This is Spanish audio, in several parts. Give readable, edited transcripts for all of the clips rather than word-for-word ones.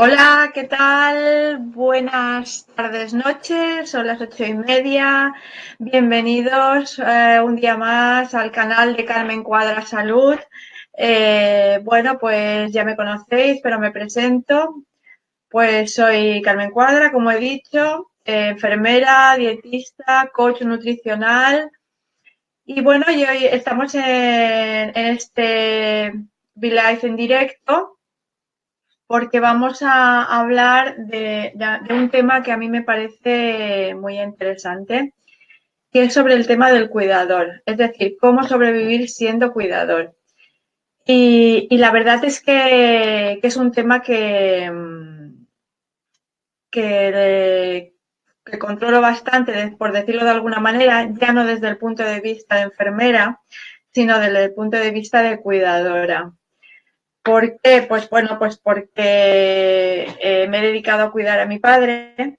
Hola, ¿qué tal? Buenas tardes, noches, son las 8:30. Bienvenidos un día más al canal de Carmen Cuadra Salud. Bueno, pues ya me conocéis, pero me presento. Pues soy Carmen Cuadra, como he dicho, enfermera, dietista, coach nutricional. Y bueno, y hoy estamos en este Live en directo porque vamos a hablar de un tema que a mí me parece muy interesante, que es sobre el tema del cuidador, es decir, cómo sobrevivir siendo cuidador. Y la verdad es que es un tema que, que controlo bastante, por decirlo de alguna manera, ya no desde el punto de vista de enfermera, sino desde el punto de vista de cuidadora. ¿Por qué? Pues bueno, pues porque me he dedicado a cuidar a mi padre.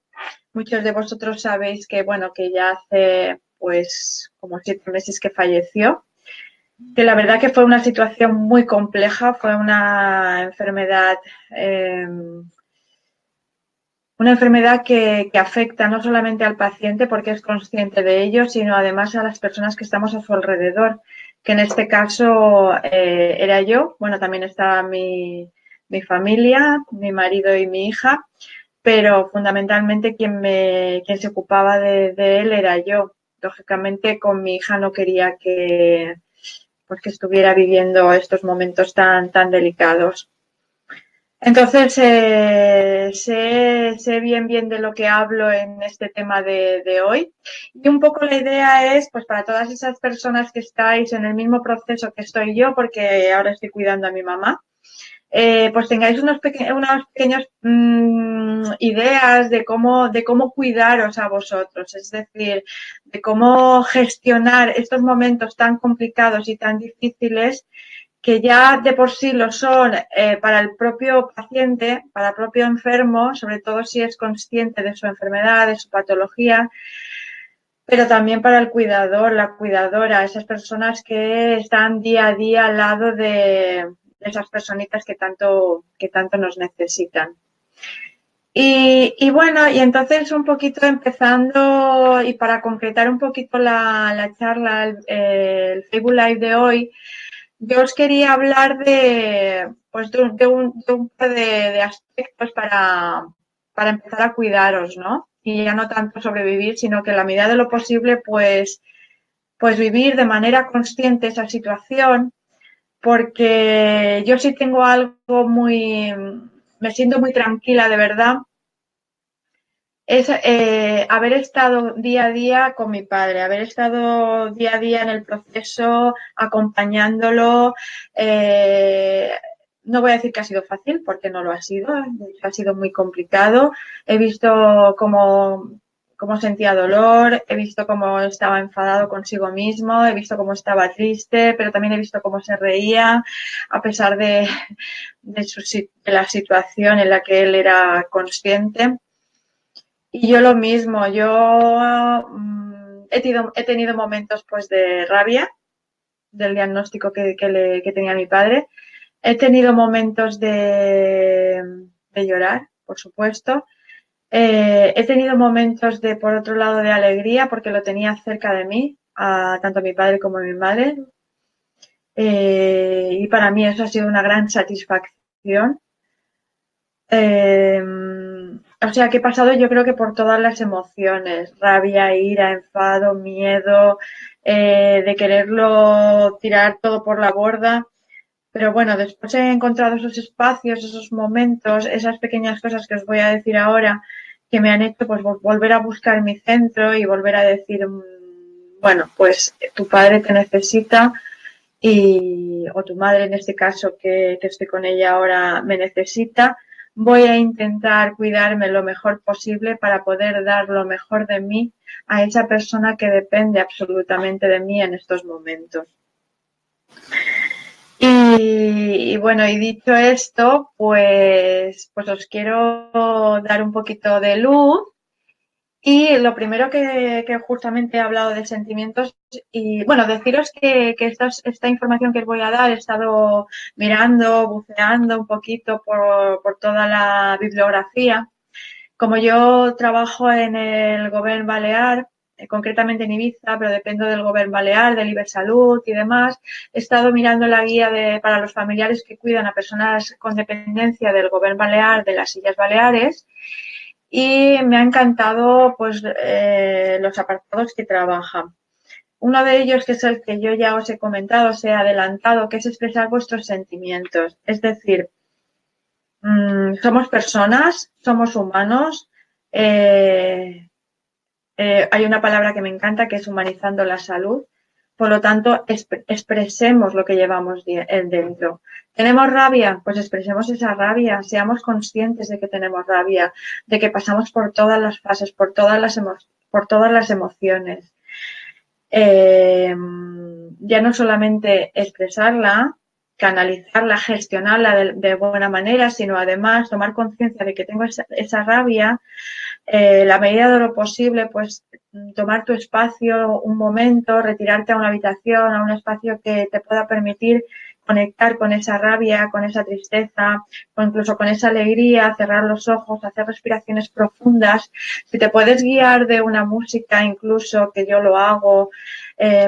Muchos de vosotros sabéis que, bueno, que ya hace pues como 7 meses que falleció. Que la verdad que fue una situación muy compleja, fue eh, una enfermedad que afecta no solamente al paciente porque es consciente de ello, sino además a las personas que estamos a su alrededor, que en este caso era yo, bueno, también estaba mi familia, mi marido y mi hija, pero fundamentalmente quien se ocupaba de él era yo. Lógicamente con mi hija no quería pues, que estuviera viviendo estos momentos tan delicados. Entonces, sé bien de lo que hablo en este tema de hoy. Y un poco la idea es, pues para todas esas personas que estáis en el mismo proceso que estoy yo, porque ahora estoy cuidando a mi mamá, pues tengáis unas pequeñas ideas de cómo cuidaros a vosotros, es decir, de cómo gestionar estos momentos tan complicados y tan difíciles que ya de por sí lo son para el propio paciente, para el propio enfermo, sobre todo si es consciente de su enfermedad, de su patología, pero también para el cuidador, la cuidadora, esas personas que están día a día al lado de esas personitas que tanto nos necesitan. Y bueno, y entonces un poquito empezando y para concretar un poquito la charla, el Facebook Live de hoy, yo os quería hablar pues de un par de aspectos para empezar a cuidaros, ¿no? Y ya no tanto sobrevivir, sino que en la medida de lo posible, pues vivir de manera consciente esa situación, porque yo sí tengo algo me siento muy tranquila de verdad, es haber estado día a día con mi padre, haber estado día a día en el proceso, acompañándolo. eh, no voy a decir que ha sido fácil, porque no lo ha sido, ha sido muy complicado. He visto cómo sentía dolor, he visto cómo estaba enfadado consigo mismo, he visto cómo estaba triste, pero también he visto cómo se reía, a pesar de la situación en la que él era consciente. Y yo lo mismo, yo he tenido momentos pues de rabia del diagnóstico que tenía mi padre. He tenido momentos de llorar, por supuesto. He tenido momentos por otro lado, de alegría porque lo tenía cerca de mí, tanto mi padre como mi madre. Y para mí eso ha sido una gran satisfacción. Eh, o sea que he pasado, yo creo que por todas las emociones: rabia, ira, enfado, miedo, de quererlo tirar todo por la borda. Pero bueno, después he encontrado esos espacios, esos momentos, esas pequeñas cosas que os voy a decir ahora, que me han hecho pues volver a buscar mi centro y volver a decir, bueno, pues tu padre te necesita, o tu madre en este caso, que estoy con ella ahora, me necesita. Voy a intentar cuidarme lo mejor posible para poder dar lo mejor de mí a esa persona que depende absolutamente de mí en estos momentos. Y bueno, y dicho esto, pues os quiero dar un poquito de luz Y lo primero que justamente he hablado de sentimientos y, bueno, deciros que esta información que os voy a dar he estado mirando, buceando un poquito por toda la bibliografía. Como yo trabajo en el Govern Balear, concretamente en Ibiza, pero dependo del Govern Balear, del Ibersalud y demás, he estado mirando la guía para los familiares que cuidan a personas con dependencia del Govern Balear, de las Illes Baleares, y me ha encantado pues los apartados que trabaja. Uno de ellos, que es el que yo ya os he comentado, os he adelantado, que es expresar vuestros sentimientos. Es decir, somos personas, somos humanos. Hay una palabra que me encanta, que es humanizando la salud. Por lo tanto, expresemos lo que llevamos dentro. ¿Tenemos rabia? Pues expresemos esa rabia. Seamos conscientes de que tenemos rabia, de que pasamos por todas las fases, por todas las emociones. Ya no solamente expresarla, canalizarla, gestionarla de buena manera, sino además tomar conciencia de que tengo esa rabia, la medida de lo posible, pues tomar tu espacio un momento, retirarte a una habitación, a un espacio que te pueda permitir conectar con esa rabia, con esa tristeza, o incluso con esa alegría, cerrar los ojos, hacer respiraciones profundas. Si te puedes guiar de una música, incluso, que yo lo hago,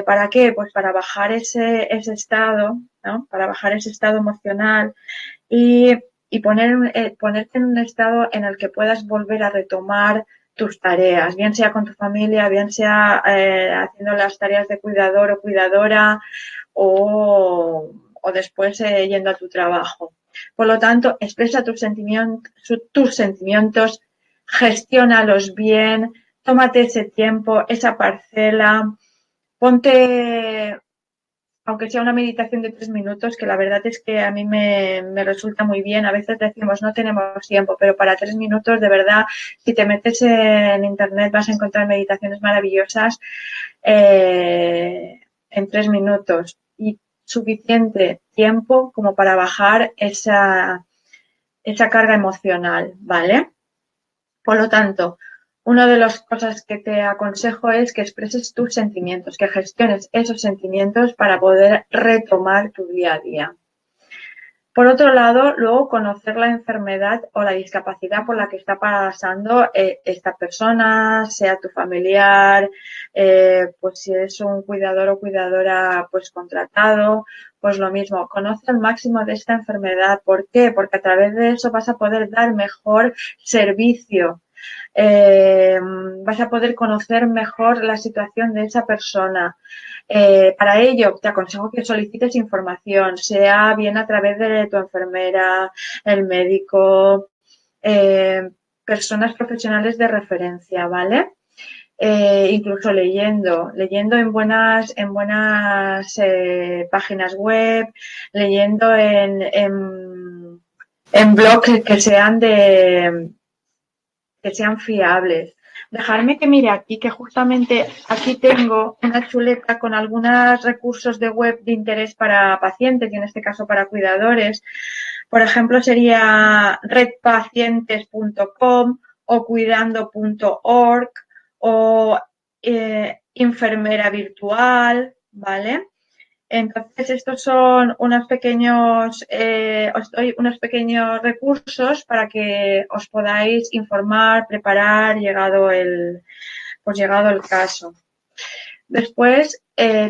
¿para qué? Pues para bajar ese estado, ¿no? Para bajar ese estado emocional y ponerte en un estado en el que puedas volver a retomar tus tareas, bien sea con tu familia, bien sea haciendo las tareas de cuidador o cuidadora o después yendo a tu trabajo. Por lo tanto, expresa tus sentimientos, gestiónalos bien, tómate ese tiempo, esa parcela, ponte, aunque sea una meditación de 3 minutos, que la verdad es que a mí me resulta muy bien. A veces decimos no tenemos tiempo, pero para 3 minutos, de verdad, si te metes en internet vas a encontrar meditaciones maravillosas en 3 minutos y suficiente tiempo como para bajar esa carga emocional, ¿vale? Por lo tanto, una de las cosas que te aconsejo es que expreses tus sentimientos, que gestiones esos sentimientos para poder retomar tu día a día. Por otro lado, luego conocer la enfermedad o la discapacidad por la que está pasando esta persona, sea tu familiar, pues si es un cuidador o cuidadora pues contratado, pues lo mismo, conoce al máximo de esta enfermedad. ¿Por qué? Porque a través de eso vas a poder dar mejor servicio. Vas a poder conocer mejor la situación de esa persona. Para ello, te aconsejo que solicites información, sea bien a través de tu enfermera, el médico, personas profesionales de referencia, ¿vale? Incluso leyendo en buenas páginas web, leyendo en blogs que sean fiables. Dejarme que mire aquí, que justamente aquí tengo una chuleta con algunos recursos de web de interés para pacientes y en este caso para cuidadores. Por ejemplo, sería redpacientes.com o cuidando.org o enfermera virtual, ¿vale? Entonces, estos son os doy unos pequeños recursos para que os podáis informar, preparar, llegado el caso. Después,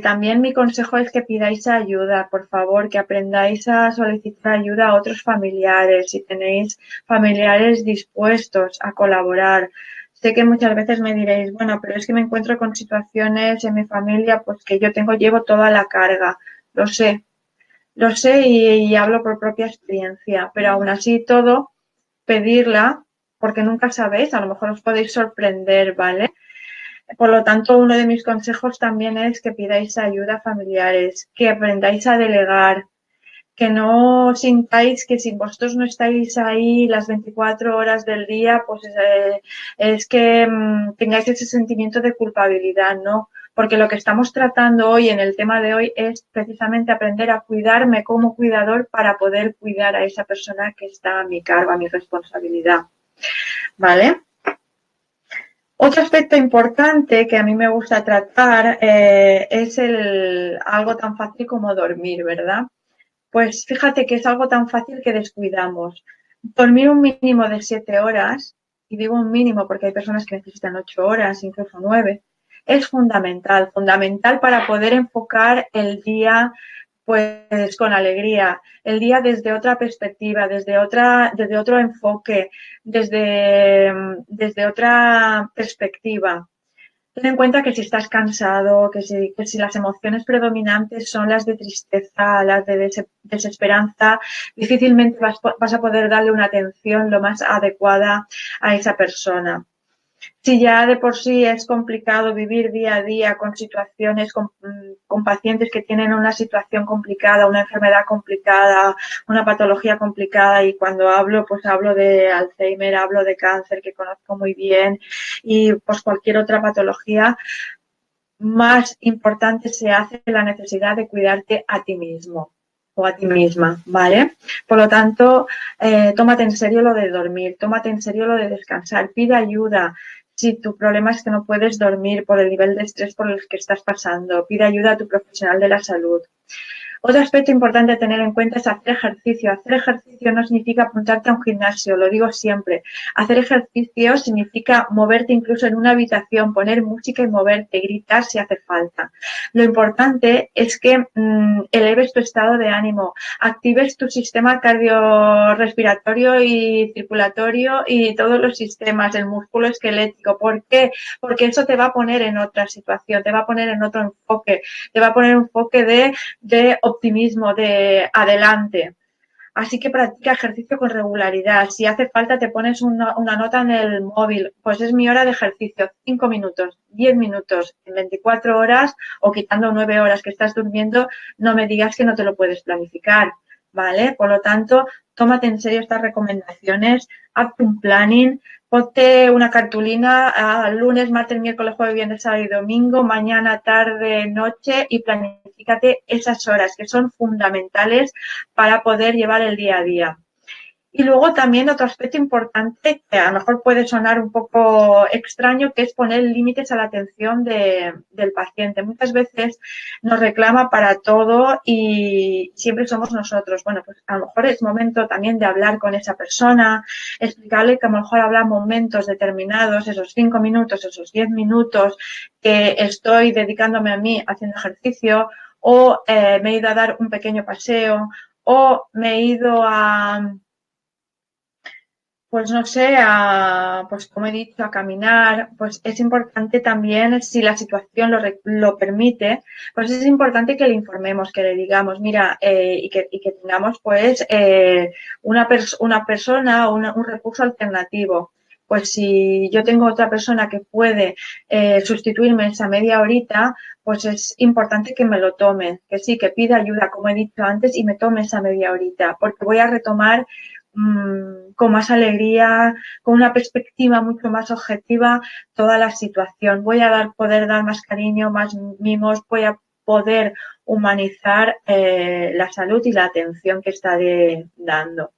también mi consejo es que pidáis ayuda, por favor, que aprendáis a solicitar ayuda a otros familiares, si tenéis familiares dispuestos a colaborar. Sé que muchas veces me diréis, bueno, pero es que me encuentro con situaciones en mi familia, pues que llevo toda la carga. Lo sé y hablo por propia experiencia, pero aún así todo, pedirla, porque nunca sabéis, a lo mejor os podéis sorprender, ¿vale? Por lo tanto, uno de mis consejos también es que pidáis ayuda a familiares, que aprendáis a delegar, que no sintáis que si vosotros no estáis ahí las 24 horas del día, pues es que tengáis ese sentimiento de culpabilidad, ¿no? Porque lo que estamos tratando hoy en el tema de hoy es precisamente aprender a cuidarme como cuidador para poder cuidar a esa persona que está a mi cargo, a mi responsabilidad, ¿vale? Otro aspecto importante que a mí me gusta tratar es algo tan fácil como dormir, ¿verdad? Pues fíjate que es algo tan fácil que descuidamos. Dormir un mínimo de 7 horas, y digo un mínimo porque hay personas que necesitan 8 horas, incluso 9, es fundamental, fundamental para poder enfocar el día pues con alegría, el día desde otra perspectiva, desde otro enfoque, desde otra perspectiva. Ten en cuenta que si estás cansado, que si las emociones predominantes son las de tristeza, las de desesperanza, difícilmente vas a poder darle una atención lo más adecuada a esa persona. Si ya de por sí es complicado vivir día a día con situaciones, con pacientes que tienen una situación complicada, una enfermedad complicada, una patología complicada, y cuando hablo, pues hablo de Alzheimer, hablo de cáncer, que conozco muy bien, y pues cualquier otra patología, más importante se hace la necesidad de cuidarte a ti mismo o a ti misma, ¿vale? Por lo tanto, tómate en serio lo de dormir, tómate en serio lo de descansar, pide ayuda. Si tu problema es que no puedes dormir por el nivel de estrés por el que estás pasando, pide ayuda a tu profesional de la salud. Otro aspecto importante a tener en cuenta es hacer ejercicio. Hacer ejercicio no significa apuntarte a un gimnasio, lo digo siempre. Hacer ejercicio significa moverte incluso en una habitación, poner música y moverte, gritar si hace falta. Lo importante es que eleves tu estado de ánimo, actives tu sistema cardiorrespiratorio y circulatorio y todos los sistemas, el músculo esquelético. ¿Por qué? Porque eso te va a poner en otra situación, te va a poner en otro enfoque, te va a poner un enfoque de optimismo, de adelante. Así que practica ejercicio con regularidad. Si hace falta, te pones una nota en el móvil. Pues es mi hora de ejercicio, 5 minutos, 10 minutos, en 24 horas o quitando 9 horas que estás durmiendo, no me digas que no te lo puedes planificar, ¿vale? Por lo tanto, tómate en serio estas recomendaciones, haz un planning, ponte una cartulina lunes, martes, miércoles, jueves, viernes, sábado y domingo, mañana, tarde, noche, y planifícate esas horas que son fundamentales para poder llevar el día a día. Y luego también otro aspecto importante que a lo mejor puede sonar un poco extraño, que es poner límites a la atención del paciente. Muchas veces nos reclama para todo y siempre somos nosotros. Bueno, pues a lo mejor es momento también de hablar con esa persona, explicarle que a lo mejor habrá momentos determinados, esos 5 minutos, esos 10 minutos que estoy dedicándome a mí haciendo ejercicio, o me he ido a dar un pequeño paseo, o me he ido pues no sé, pues como he dicho, a caminar. Pues es importante también, si la situación lo permite, pues es importante que le informemos, que le digamos, mira, y que tengamos pues una persona o un recurso alternativo. Pues si yo tengo otra persona que puede sustituirme esa media horita, pues es importante que me lo tome, que sí, que pida ayuda, como he dicho antes, y me tome esa media horita, porque voy a retomar con más alegría, con una perspectiva mucho más objetiva toda la situación. Voy a poder dar más cariño, más mimos, voy a poder humanizar la salud y la atención que estaré dando.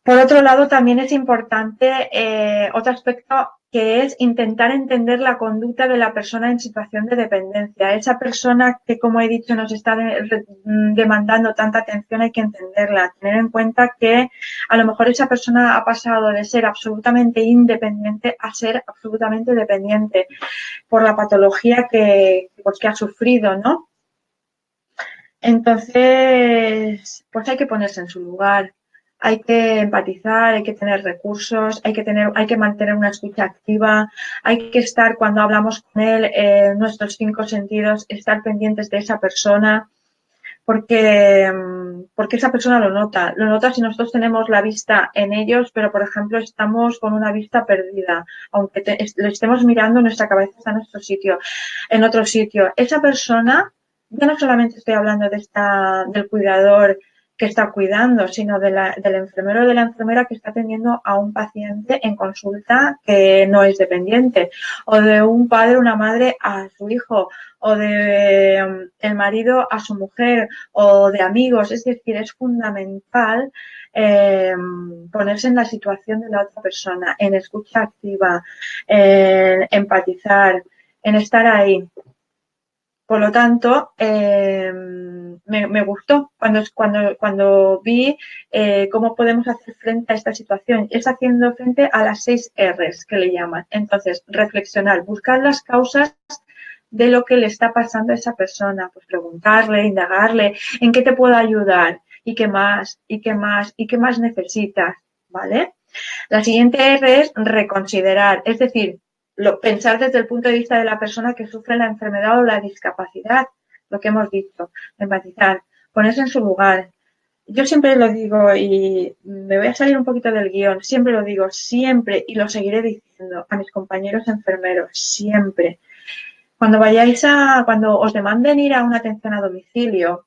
Por otro lado, también es importante otro aspecto, que es intentar entender la conducta de la persona en situación de dependencia. Esa persona que, como he dicho, nos está demandando tanta atención, hay que entenderla, tener en cuenta que a lo mejor esa persona ha pasado de ser absolutamente independiente a ser absolutamente dependiente por la patología que ha sufrido, ¿no? Entonces, pues hay que ponerse en su lugar, hay que empatizar, hay que tener recursos, hay que mantener una escucha activa, hay que estar cuando hablamos con él, nuestros 5 sentidos, estar pendientes de esa persona, porque esa persona lo nota si nosotros tenemos la vista en ellos, pero por ejemplo estamos con una vista perdida, aunque lo estemos mirando, nuestra cabeza está en nuestro sitio, en otro sitio. Esa persona, yo no solamente estoy hablando del cuidador que está cuidando, sino del enfermero o de la enfermera que está atendiendo a un paciente en consulta que no es dependiente, o de un padre o una madre a su hijo, o de el marido a su mujer, o de amigos. Es decir, es fundamental ponerse en la situación de la otra persona, en escucha activa, en empatizar, en estar ahí. Por lo tanto, me gustó cuando vi cómo podemos hacer frente a esta situación. Es haciendo frente a las 6 R's que le llaman. Entonces, reflexionar, buscar las causas de lo que le está pasando a esa persona. Pues preguntarle, indagarle, ¿en qué te puedo ayudar? ¿Y qué más? ¿Y qué más? ¿Y qué más necesitas? ¿Vale? La siguiente R es reconsiderar, es decir, pensar desde el punto de vista de la persona que sufre la enfermedad o la discapacidad, lo que hemos dicho, empatizar, ponerse en su lugar. Yo siempre lo digo y me voy a salir un poquito del guión, siempre lo digo, siempre, y lo seguiré diciendo a mis compañeros enfermeros, siempre. Cuando os demanden ir a una atención a domicilio,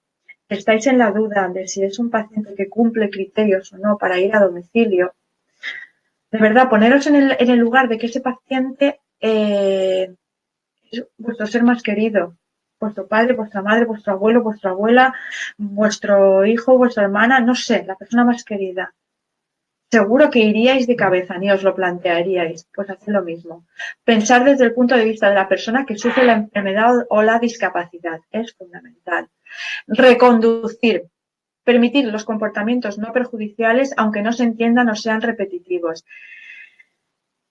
estáis en la duda de si es un paciente que cumple criterios o no para ir a domicilio, de verdad, poneros en el lugar de que ese paciente es vuestro ser más querido, vuestro padre, vuestra madre, vuestro abuelo, vuestra abuela, vuestro hijo, vuestra hermana, no sé, la persona más querida. Seguro que iríais de cabeza, ni os lo plantearíais. Pues haced lo mismo. Pensar desde el punto de vista de la persona que sufre la enfermedad o la discapacidad es fundamental. Reconducir. Permitir los comportamientos no perjudiciales, aunque no se entiendan o sean repetitivos.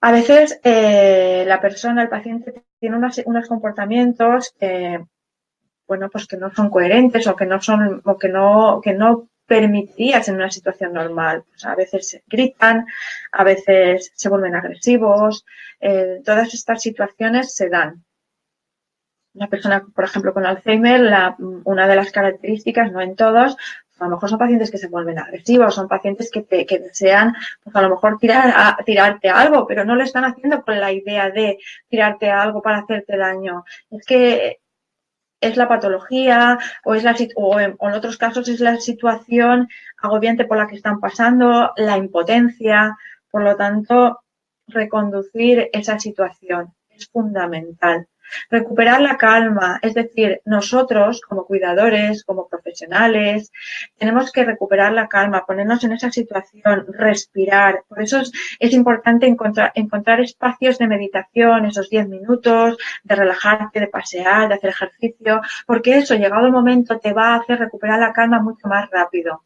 A veces la persona, el paciente, tiene unos comportamientos bueno, pues que no son coherentes o que no permitirías en una situación normal. Pues a veces gritan, a veces se vuelven agresivos. Todas estas situaciones se dan. Una persona, por ejemplo, con Alzheimer, una de las características, no en todos, a lo mejor son pacientes que se vuelven agresivos, son pacientes que desean, pues a lo mejor tirarte algo, pero no lo están haciendo con la idea de tirarte algo para hacerte daño. Es que es la patología o en otros casos es la situación agobiante por la que están pasando, la impotencia. Por lo tanto, reconducir esa situación es fundamental. Recuperar la calma, es decir, nosotros como cuidadores, como profesionales, tenemos que recuperar la calma, ponernos en esa situación, respirar. Por eso es importante encontrar espacios de meditación, esos 10 minutos, de relajarte, de pasear, de hacer ejercicio, porque eso, llegado el momento, te va a hacer recuperar la calma mucho más rápido.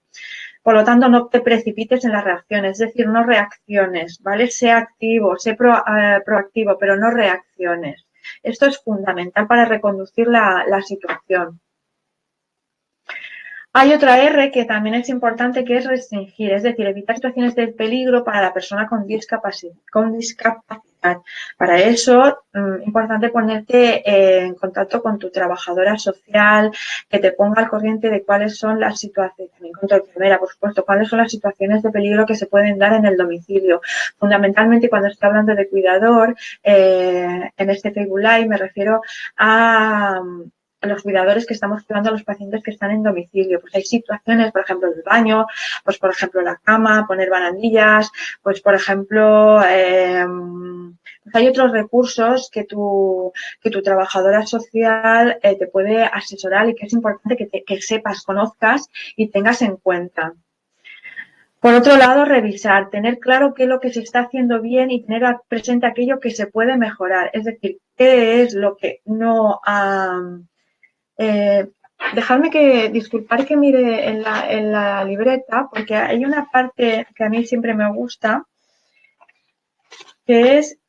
Por lo tanto, no te precipites en las reacciones, es decir, no reacciones, ¿vale? Sé activo, sé proactivo, pero no reacciones. Esto es fundamental para reconducir la situación. Hay otra R que también es importante, que es restringir, es decir, evitar situaciones de peligro para la persona con discapacidad. Para eso, es importante ponerte en contacto con tu trabajadora social, que te ponga al corriente de cuáles son las situaciones, también con tu enfermera, por supuesto, cuáles son las situaciones de peligro que se pueden dar en el domicilio. Fundamentalmente, cuando estoy hablando de cuidador, en este Facebook Live me refiero a los cuidadores que estamos cuidando a los pacientes que están en domicilio. Pues hay situaciones, por ejemplo, el baño, pues por ejemplo la cama, poner barandillas, pues por ejemplo, pues hay otros recursos que tu trabajadora social te puede asesorar y que es importante que sepas, conozcas y tengas en cuenta. Por otro lado, revisar, tener claro qué es lo que se está haciendo bien y tener presente aquello que se puede mejorar. Es decir, qué es lo que no dejadme disculpar que mire en la libreta, porque hay una parte que a mí siempre me gusta, que es,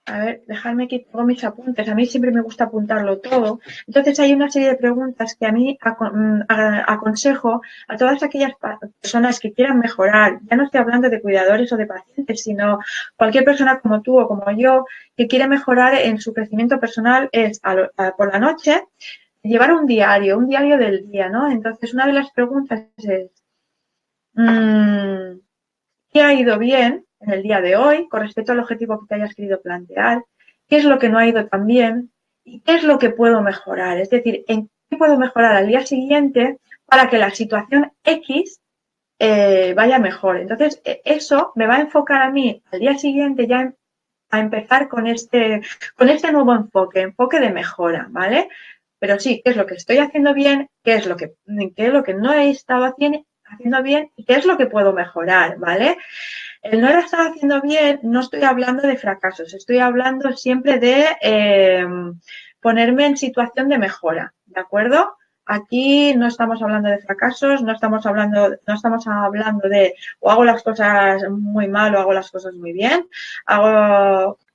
a ver, dejadme que tengo mis apuntes, a mí siempre me gusta apuntarlo todo. Entonces hay una serie de preguntas que a mí aconsejo a todas aquellas personas que quieran mejorar. Ya no estoy hablando de cuidadores o de pacientes, sino cualquier persona como tú o como yo que quiere mejorar en su crecimiento personal, es por la noche llevar un diario del día, ¿no? Entonces, una de las preguntas es, ¿qué ha ido bien en el día de hoy con respecto al objetivo que te hayas querido plantear? ¿Qué es lo que no ha ido tan bien? ¿Y qué es lo que puedo mejorar? Es decir, ¿en qué puedo mejorar al día siguiente para que la situación X vaya mejor. Entonces, eso me va a enfocar a mí al día siguiente ya a empezar con este nuevo enfoque de mejora, ¿vale? Pero sí, ¿qué es lo que estoy haciendo bien? ¿Qué es lo que no he estado haciendo bien? ¿Y qué es lo que puedo mejorar? ¿Vale? El no lo estar haciendo bien, no estoy hablando de fracasos, estoy hablando siempre de ponerme en situación de mejora, ¿de acuerdo? Aquí no estamos hablando de fracasos, no estamos hablando de o hago las cosas muy mal o hago las cosas muy bien,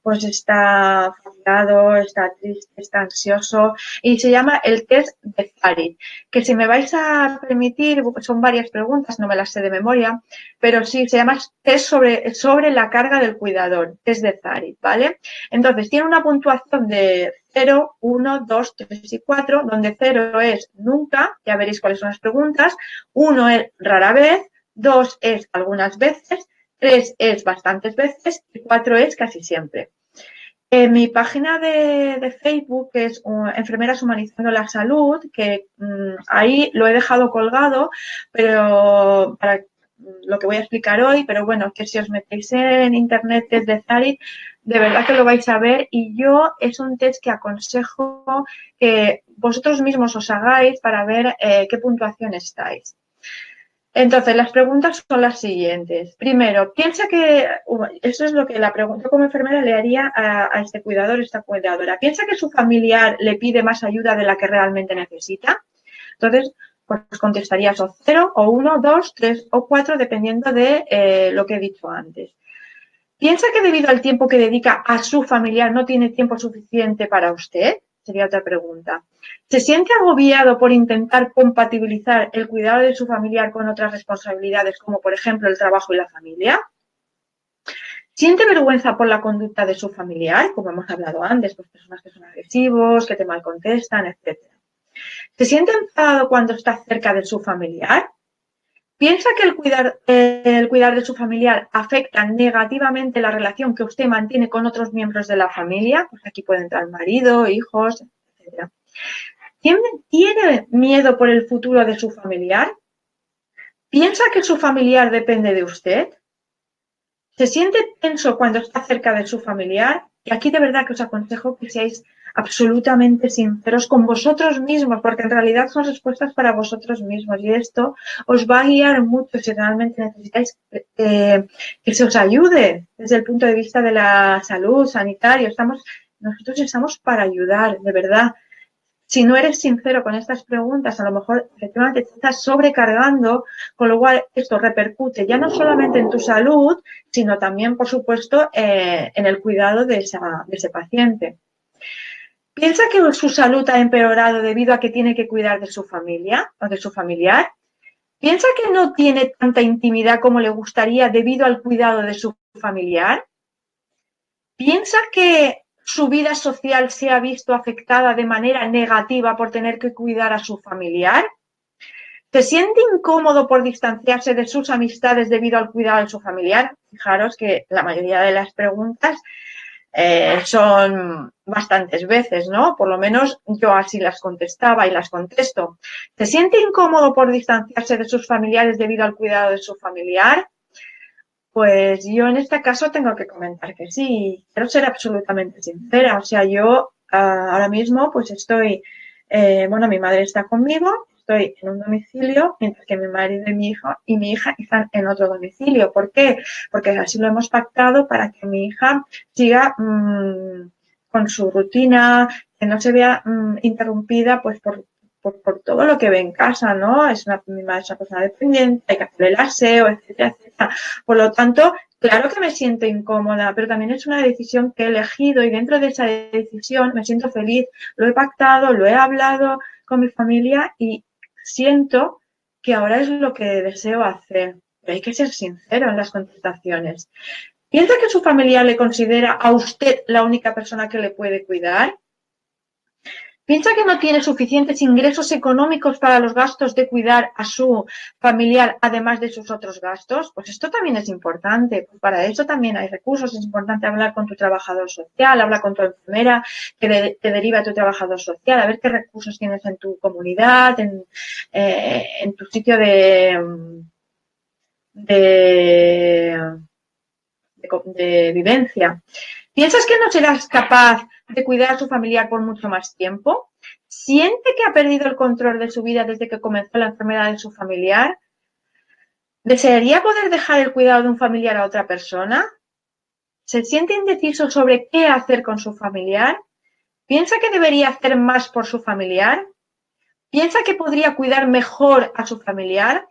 pues está fatigado, está triste, está ansioso y se llama el test de Zarit, que si me vais a permitir, son varias preguntas, no me las sé de memoria, pero sí, se llama test sobre la carga del cuidador, test de Zarit, ¿vale? Entonces, tiene una puntuación de 0, 1, 2, 3 y 4, donde 0 es nunca, ya veréis cuáles son las preguntas, 1 es rara vez, 2 es algunas veces, 3 es bastantes veces y 4 es casi siempre. En mi página de Facebook, que es Enfermeras Humanizando la Salud, que ahí lo he dejado colgado, pero para lo que voy a explicar hoy, pero bueno, que si os metéis en internet desde Zarit, de verdad que lo vais a ver y yo es un test que aconsejo que vosotros mismos os hagáis para ver qué puntuación estáis. Entonces, las preguntas son las siguientes. Primero, piensa que, eso es lo que la pregunta como enfermera le haría a este cuidador, esta cuidadora. ¿Piensa que su familiar le pide más ayuda de la que realmente necesita? Entonces, pues contestarías o 0, o 1, 2, 3 o 4, dependiendo de lo que he dicho antes. ¿Piensa que debido al tiempo que dedica a su familiar no tiene tiempo suficiente para usted? Sería otra pregunta. ¿Se siente agobiado por intentar compatibilizar el cuidado de su familiar con otras responsabilidades, como por ejemplo el trabajo y la familia? ¿Siente vergüenza por la conducta de su familiar, como hemos hablado antes, pues personas que son agresivos, que te mal contestan, etcétera? ¿Se siente enfadado cuando está cerca de su familiar? ¿Piensa que el cuidar de su familiar afecta negativamente la relación que usted mantiene con otros miembros de la familia? Pues aquí puede entrar marido, hijos, etc. ¿Tiene miedo por el futuro de su familiar? ¿Piensa que su familiar depende de usted? ¿Se siente tenso cuando está cerca de su familiar? Y aquí de verdad que os aconsejo que seáis absolutamente sinceros con vosotros mismos, porque en realidad son respuestas para vosotros mismos y esto os va a guiar mucho si realmente necesitáis que se os ayude desde el punto de vista de la salud sanitaria. Nosotros estamos para ayudar, de verdad. Si no eres sincero con estas preguntas, a lo mejor efectivamente te estás sobrecargando, con lo cual esto repercute ya no solamente en tu salud, sino también, por supuesto, en el cuidado de ese paciente. ¿Piensa que su salud ha empeorado debido a que tiene que cuidar de su familia o de su familiar? ¿Piensa que no tiene tanta intimidad como le gustaría debido al cuidado de su familiar? ¿Piensa que su vida social se ha visto afectada de manera negativa por tener que cuidar a su familiar? ¿Se siente incómodo por distanciarse de sus amistades debido al cuidado de su familiar? Fijaros que la mayoría de las preguntas son bastantes veces, ¿no? Por lo menos yo así las contestaba y las contesto. ¿Se siente incómodo por distanciarse de sus familiares debido al cuidado de su familiar? Pues yo en este caso tengo que comentar que sí, quiero ser absolutamente sincera. O sea, yo ahora mismo pues estoy, bueno, mi madre está conmigo, estoy en un domicilio, mientras que mi marido y mi hija están en otro domicilio. ¿Por qué? Porque así lo hemos pactado para que mi hija siga con su rutina, que no se vea interrumpida pues por todo lo que ve en casa, ¿no? Mi madre es una persona dependiente, hay que hacerle el aseo, etcétera, etcétera. Por lo tanto, claro que me siento incómoda, pero también es una decisión que he elegido y dentro de esa decisión me siento feliz. Lo he pactado, lo he hablado con mi familia y siento que ahora es lo que deseo hacer. Pero hay que ser sincero en las contestaciones. ¿Piensa que su familia le considera a usted la única persona que le puede cuidar? Piensa que no tiene suficientes ingresos económicos para los gastos de cuidar a su familiar, además de sus otros gastos. Pues esto también es importante. Pues para eso también hay recursos. Es importante hablar con tu trabajador social, habla con tu enfermera que te deriva a tu trabajador social, a ver qué recursos tienes en tu comunidad, en tu sitio de, de vivencia. ¿Piensas que no serás capaz de cuidar a su familiar por mucho más tiempo? ¿Siente que ha perdido el control de su vida desde que comenzó la enfermedad de su familiar? ¿Desearía poder dejar el cuidado de un familiar a otra persona? ¿Se siente indeciso sobre qué hacer con su familiar? ¿Piensa que debería hacer más por su familiar? ¿Piensa que podría cuidar mejor a su familiar?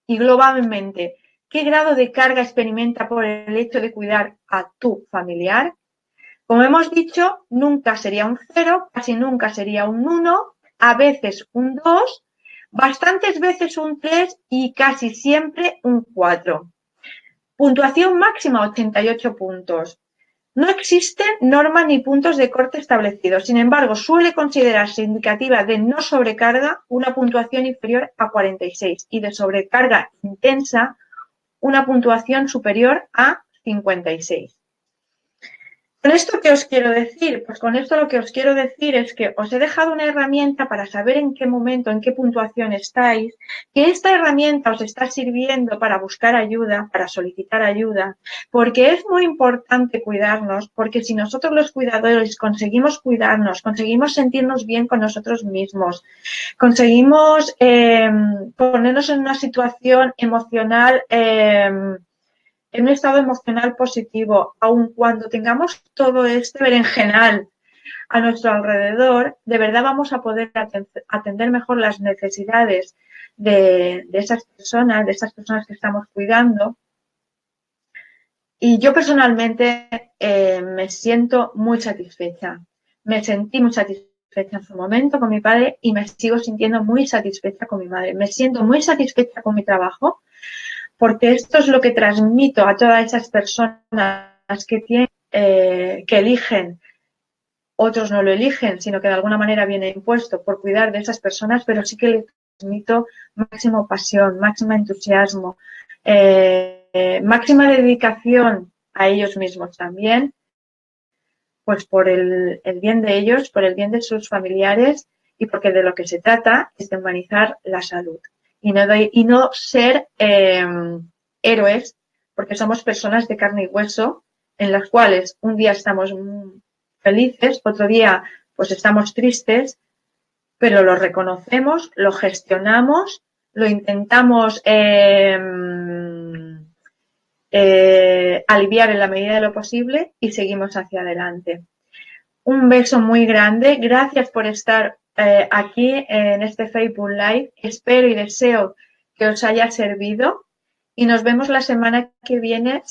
Y globalmente, ¿qué grado de carga experimenta por el hecho de cuidar a tu familiar? Como hemos dicho, nunca sería un 0, casi nunca sería un 1, a veces un 2, bastantes veces un 3 y casi siempre un 4. Puntuación máxima 88 puntos. No existen normas ni puntos de corte establecidos. Sin embargo, suele considerarse indicativa de no sobrecarga una puntuación inferior a 46 y de sobrecarga intensa una puntuación superior a 56. ¿Con esto qué os quiero decir? Pues con esto lo que os quiero decir es que os he dejado una herramienta para saber en qué momento, en qué puntuación estáis, que esta herramienta os está sirviendo para buscar ayuda, para solicitar ayuda, porque es muy importante cuidarnos, porque si nosotros los cuidadores conseguimos cuidarnos, conseguimos sentirnos bien con nosotros mismos, conseguimos ponernos en una situación emocional en un estado emocional positivo, aun cuando tengamos todo este berenjenal a nuestro alrededor, de verdad vamos a poder atender mejor las necesidades de esas personas que estamos cuidando. Y yo personalmente me siento muy satisfecha. Me sentí muy satisfecha en su momento con mi padre y me sigo sintiendo muy satisfecha con mi madre. Me siento muy satisfecha con mi trabajo, porque esto es lo que transmito a todas esas personas que tienen, que eligen, otros no lo eligen, sino que de alguna manera viene impuesto por cuidar de esas personas, pero sí que les transmito máxima pasión, máximo entusiasmo, máxima dedicación a ellos mismos también, pues por el bien de ellos, por el bien de sus familiares y porque de lo que se trata es de humanizar la salud y no ser héroes, porque somos personas de carne y hueso en las cuales un día estamos felices, otro día pues estamos tristes, pero lo reconocemos, lo gestionamos, lo intentamos aliviar en la medida de lo posible y seguimos hacia adelante. Un beso muy grande. Gracias por estar aquí en este Facebook Live. Espero y deseo que os haya servido y nos vemos la semana que viene.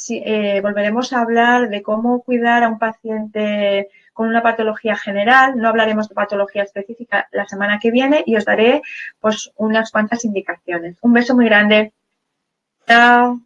Volveremos a hablar de cómo cuidar a un paciente con una patología general. No hablaremos de patología específica la semana que viene y os daré pues unas cuantas indicaciones. Un beso muy grande. Chao.